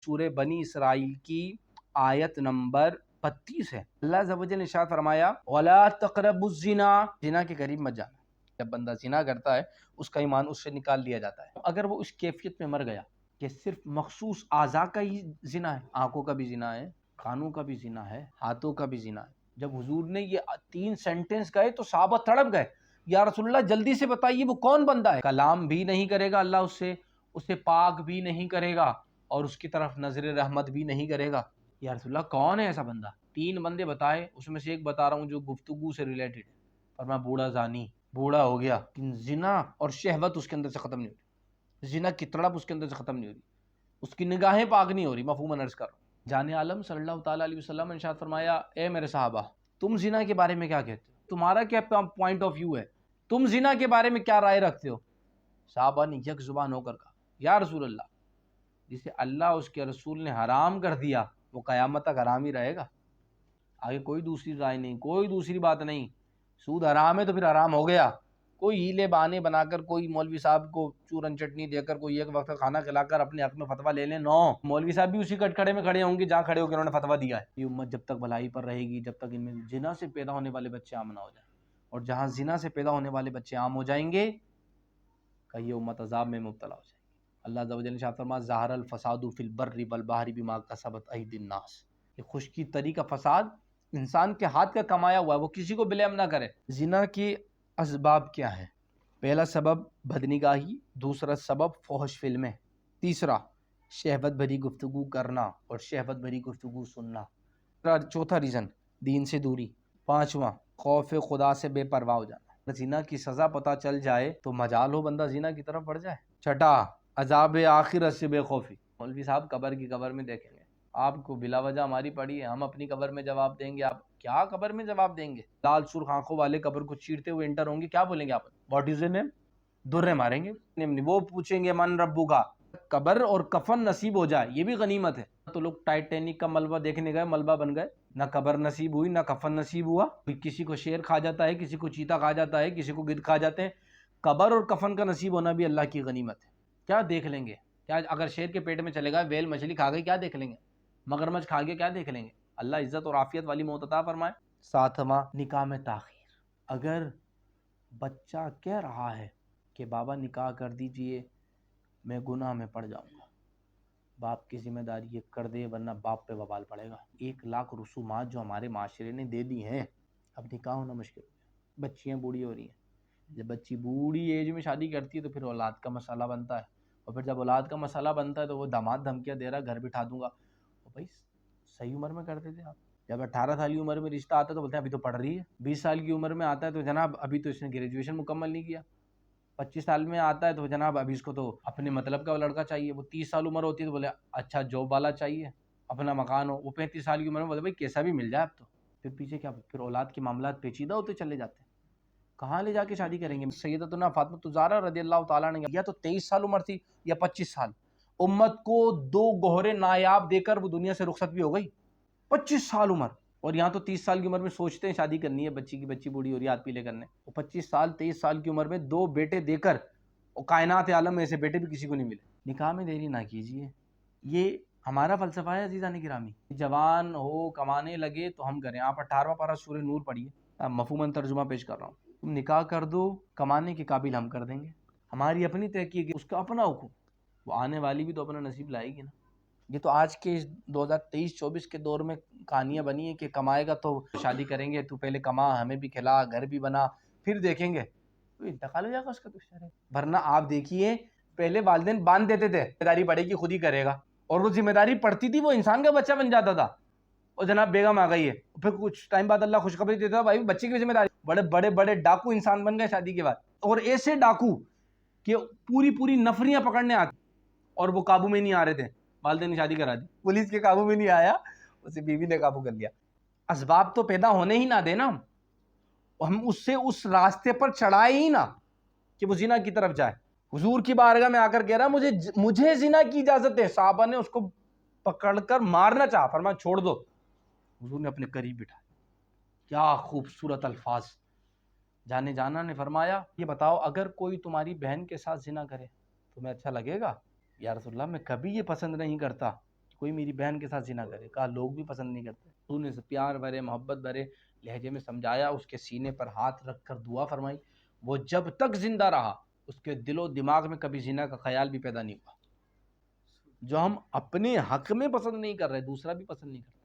سورہ بنی اسرائیل کی آیت نمبر 32 ہے۔ اللہ عز و جل نے ارشاد فرمایا وَلَا تَقْرَبُوا الزِّنَا، زنا کے قریب مت جانا۔ جب بندہ زنا کرتا ہے اس کا ایمان اس سے نکال لیا جاتا ہے۔ اگر وہ اس کیفیت میں مر گیا کہ صرف مخصوص اعضاء کا ہی زنا ہے، آنکھوں کا بھی زنا ہے، کانوں کا بھی زنا ہے، ہاتھوں کا بھی زنا ہے، جب حضور نے یہ 3 سینٹنس کہے تو صحابہ تڑپ گئے، یا رسول اللہ جلدی سے بتائیے وہ کون بندہ ہے؟ کلام بھی نہیں کرے گا اللہ اسے پاک بھی نہیں کرے گا اور اس کی طرف نظر رحمت بھی نہیں کرے گا۔ یا رسول اللہ کون ہے ایسا بندہ؟ 3 بندے بتائے، اس میں سے ایک بتا رہا ہوں جو گفتگو سے ریلیٹڈ ہے۔ فرمایا بوڑھا زانی، بوڑھا ہو گیا، زنا اور شہوت اس کے اندر سے ختم نہیں ہو رہی، زنا کی تڑپ اس کے اندر سے ختم نہیں ہو رہی، اس کی نگاہیں پاک نہیں ہو رہی، مفہوم عرض کر رہا ہوں۔ جان عالم صلی اللہ تعالیٰ علیہ وسلم نے ارشاد فرمایا اے میرے صحابہ، تم زنا کے بارے میں کیا کہتے ہو؟ تمہارا کیا پوائنٹ آف ویو ہے؟ تم زنا کے بارے میں کیا رائے رکھتے ہو؟ صحابہ نے یک زبان ہو کر کہا یا رسول اللہ، جسے اللہ اس کے رسول نے حرام کر دیا وہ قیامت تک حرام ہی رہے گا، آگے کوئی دوسری رائے نہیں، کوئی دوسری بات نہیں۔ سود حرام ہے تو پھر حرام ہو گیا۔ کوئی ہیلے بہانے بنا کر، کوئی مولوی صاحب کو چورن چٹنی دے کر، کوئی ایک وقت کا کھانا کھلا کر اپنے حق میں فتویٰ لے لیں، نو، مولوی صاحب بھی اسی کٹ کھڑے میں کھڑے ہوں گے جہاں کھڑے ہو کے انہوں نے فتویٰ دیا ہے۔ یہ امت جب تک بھلائی پر رہے گی، جب تک ان میں زنا سے پیدا ہونے والے بچے عام نہ ہو جائیں، اور جہاں زنا سے پیدا ہونے والے بچے عام ہو جائیں گے کہ یہ امت عذاب میں مبتلا ہو جائے گی۔ اللہ عز و جل نے ارشاد فرمایا ظہر الفساد فی البر والبحر بما کسبت ایدی الناس، یہ خشکی تری کا فساد انسان کے ہاتھ کا کمایا ہوا ہے، وہ کسی کو بلیم نہ کرے۔ زنا کی اسباب کیا ہیں؟ پہلا سبب بدنگاہی، دوسرا سبب فحش فلمیں، تیسرا شہوت بھری گفتگو کرنا اور شہوت بھری گفتگو سننا، چوتھا ریزن دین سے دوری، پانچواں خوف خدا سے بے پرواہ ہو جانا، زنا کی سزا پتہ چل جائے تو مجال ہو بندہ زنا کی طرف بڑھ جائے۔ چھٹا عذاب آخرت سے بے خوفی، مولوی صاحب قبر کی قبر میں دیکھیں گے آپ کو بلا وجہ ہماری پڑی ہے، ہم اپنی قبر میں جواب دیں گے، آپ کیا قبر میں جواب دیں گے؟ لال سرخ آنکھوں والے قبر کو چیرتے ہوئے انٹر ہوں گے، کیا بولیں گے آپ؟ What is your name? درے ماریں گے۔ وہ پوچھیں گے من ربو کا، قبر اور کفن نصیب ہو جائے یہ بھی غنیمت ہے۔ تو لوگ ٹائٹینک کا ملبہ دیکھنے گئے، ملبہ بن گئے، نہ قبر نصیب ہوئی نہ کفن نصیب ہوا۔ کسی کو شیر کھا جاتا ہے، کسی کو چیتا کھا جاتا ہے، کسی کو گدھ کھا جاتے ہیں، قبر اور کفن کا نصیب ہونا بھی اللہ کی غنیمت ہے۔ کیا دیکھ لیں گے؟ کیا اگر شیر کے پیٹ میں چلے گا، ویل مچھلی کھا گئی، کیا دیکھ لیں گے؟ مگرمچھ کھا گئے، کیا دیکھ لیں گے؟ اللہ عزت اور عافیت والی موت عطا فرمائے۔ ساتواں نکاح میں تاخیر، اگر بچہ کہہ رہا ہے کہ بابا نکاح کر دیجئے میں گناہ میں پڑ جاؤں گا، باپ کی ذمہ داری یہ کر دے ورنہ باپ پہ وبال پڑے گا۔ 1 لاکھ رسومات جو ہمارے معاشرے نے دے دی ہیں، اب نکاح ہونا مشکل ہو گیا، بچیاں بوڑھی ہو رہی ہیں۔ جب بچی بوڑھی ایج میں شادی کرتی ہے تو پھر اولاد کا مسئلہ بنتا ہے، اور پھر جب اولاد کا مسئلہ بنتا ہے تو وہ داماد دھمکیاں دے رہا گھر بٹھا دوں گا۔ بھائی صحیح عمر میں کرتے تھے آپ، جب 18 سال کی عمر میں رشتہ آتا ہے تو بولتے ہیں ابھی تو پڑھ رہی ہے، 20 سال کی عمر میں آتا ہے تو جناب ابھی تو اس نے گریجویشن مکمل نہیں کیا، 25 سال میں آتا ہے تو جناب ابھی اس کو تو اپنے مطلب کا لڑکا چاہیے، وہ 30 سال عمر ہوتی ہے تو بولے اچھا جاب والا چاہیے، اپنا مکان ہو، وہ 35 سال کی عمر میں بولے بھائی کیسا بھی مل جائے اب تو۔ پھر پیچھے کیا، پھر اولاد کے معاملات پیچیدہ ہوتے چلے جاتے ہیں، کہاں لے جا کے شادی کریں گے؟ سیدتنا فاطمہ الزہرا رضی اللہ تعالیٰ نے یا تو 23 سال عمر تھی یا 25 سال، امت کو 2 گوہرے نایاب دے کر وہ دنیا سے رخصت بھی ہو گئی، 25 سال عمر، اور یہاں تو 30 سال کی عمر میں سوچتے ہیں شادی کرنی ہے، بچی بوڑھی ہو رہی ہے ہاتھ پیلے کرنے، وہ 25 سال 23 سال کی عمر میں 2 بیٹے دے کر، اور کائنات عالم میں ایسے بیٹے بھی کسی کو نہیں ملے۔ نکاح میں دیری نہ کیجیے، یہ ہمارا فلسفہ ہے عزیزان گرامی۔ جوان ہو کمانے لگے تو ہم کریں، آپ 18واں پارہ سورہ نور پڑھیے، مفہوماً ترجمہ پیش کر رہا ہوں، تم نکاح کر دو، کمانے کے قابل ہم کر دیں گے، ہماری اپنی تحقیق، اس کا اپنا حکم، وہ آنے والی بھی تو اپنا نصیب لائے گی نا۔ یہ تو آج کے 2023-24 کے دور میں کہانیاں بنی ہیں کہ کمائے گا تو شادی کریں گے، تو پہلے کما، ہمیں بھی کھلا، گھر بھی بنا، پھر دیکھیں گے، تو انتقال ہو جائے گا اس کا تو شرح۔ ورنہ آپ دیکھیے پہلے والدین باندھ دیتے تھے ذمہ داری پڑے گی خود ہی کرے گا، اور وہ ذمہ داری پڑتی تھی وہ انسان کا بچہ بن جاتا تھا، اور جناب بیگم آ گئی ہے، پھر کچھ ٹائم بعد اللہ خوشخبری دیتا تھا بھائی بچے کی ذمہ داری، بڑے ڈاکو انسان بن گئے شادی کے بعد، اور ایسے ڈاکو کہ پوری نفریاں پکڑنے آتے اور وہ قابو میں نہیں آ رہے تھے، والدین نے شادی کرا دی، پولیس کے قابو میں نہیں آیا، اسے بیوی نے قابو کر لیا۔ اسباب تو پیدا ہونے ہی نہ دینا، ہم اس سے اس راستے پر چڑھائے ہی نہ کہ وہ زنا کی طرف جائے۔ حضور کی بارگاہ میں آ کر کہہ رہا مجھے زنا کی اجازت ہے، صحابہ نے اس کو پکڑ کر مارنا چاہا، فرمایا چھوڑ دو، حضور نے اپنے قریب بٹھا۔ کیا خوبصورت الفاظ۔ جانے جانا نے فرمایا یہ بتاؤ اگر کوئی تمہاری بہن کے ساتھ زنا کرے تمہیں اچھا لگے گا؟ یا رسول اللہ میں کبھی یہ پسند نہیں کرتا کوئی میری بہن کے ساتھ زنا کرے، کہا لوگ بھی پسند نہیں کرتے. تو نے پیار بھرے محبت بھرے لہجے میں سمجھایا، اس کے سینے پر ہاتھ رکھ کر دعا فرمائی. وہ جب تک زندہ رہا اس کے دل و دماغ میں کبھی زنا کا خیال بھی پیدا نہیں ہوا. جو ہم اپنے حق میں پسند نہیں کر رہے دوسرا بھی پسند نہیں کرتا.